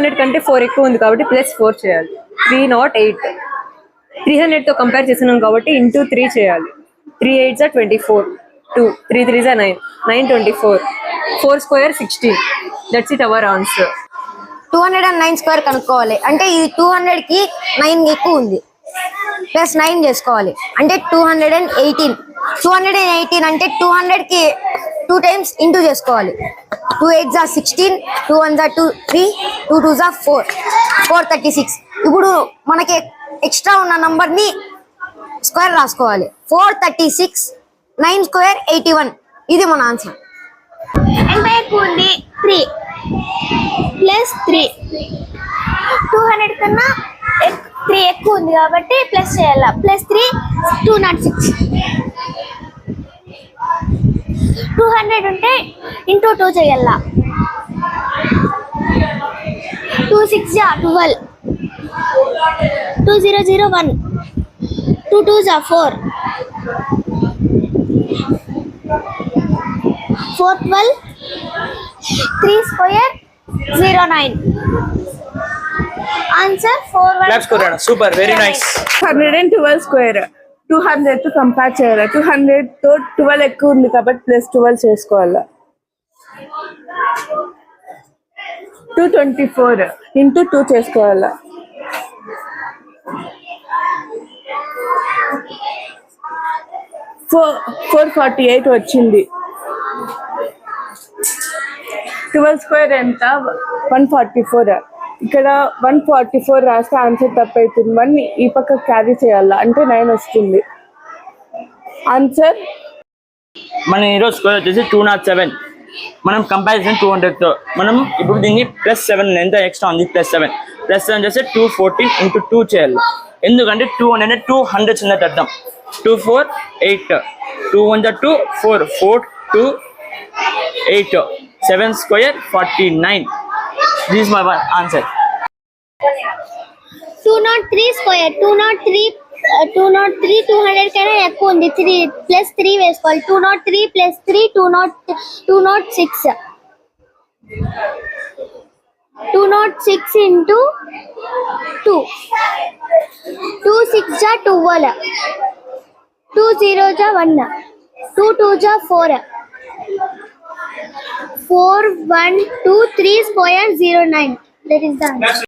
200 కంటే 4 ఎక్కువ ఉంది కాబట్టి +4 చేయాలి. 308. 300 తో కంపేర్ చేస్తున్నాం కాబట్టి ఇంటూ 3 చేయాలి. 3 8s are 24. 2 3 3s are 9. 9 24. 4 square 16. That's it, our answer. 209 square కనుక్కోవాలి. అంటే ఇది 200 కి 9 ఎక్కువ ఉంది. +9 చేసుకోవాలి. అంటే 218. 218 అంటే 200 కి 2 టైమ్స్ ఇంటూ చేసుకోవాలి. 2 8s are 16. 2 1s are 2 3. 2 2s are 4. 436. ఇప్పుడు మనకి ఎక్స్ట్రా ఉన్న నంబర్ ని స్క్వేర్ రాసుకోవాలి. 436. 9 స్క్వేర్ 81. ఇది మన ఆన్సర్. ఎంత ఎక్కువ ఉంది? 3 +3. 200 కన్నా 3 ఎక్కువ ఉంది కాబట్టి ప్లస్ చేయాలి. +3 206. 200 ఉంటే ఇంటూ 2 చేయాల. 2 6 12. 2 0 0 1. 2 2s are 4. 4 12. 3 square 09. Answer 4 1. Claps Corona. Super, very nice. 112 square. 200 తో కంపేర్ చేయాలి. 200 తో 12 ఎక్కువ ఉంది కాబట్టి +12 చేసుకోవాలి. 224 ఇంటూ 2 చేసుకోవాలి. 448 వచ్చింది. 12 స్క్వేర్ ఎంత? 144. ఇక్కడ 144 రాస్తే ఆన్సర్ తప్పవుతుంది. 1 ఈ పక్క క్యారీ చేయాలి అంటే 9 వస్తుంది. ఆన్సర్ మన ఈరోజు స్కోర్ వచ్చేసి 207. మనం కంపారిజన్ 200తో మనం ఇప్పుడు దీన్ని +7 ఎంత ఎక్స్ట్రా ఉంది +7 చేస్తే 214 ఇంటూ 2 చేయాలి. ఎందుకంటే 2 అంటే 200 ఉన్నట్టు అర్థం. 2 4 8. 2 1 2 4 4 2 8. 7 square 49. This is my answer. 203 square. 203 200 కన్నా ఎక్కువ ఉంది. 3 +3 వేసుకోవాలి. 203 +3 206. 206 into 2. 2 6s are 12. 2 0s are 1. 2 2s are 4. 4 1 2 3 square 09. That is the answer.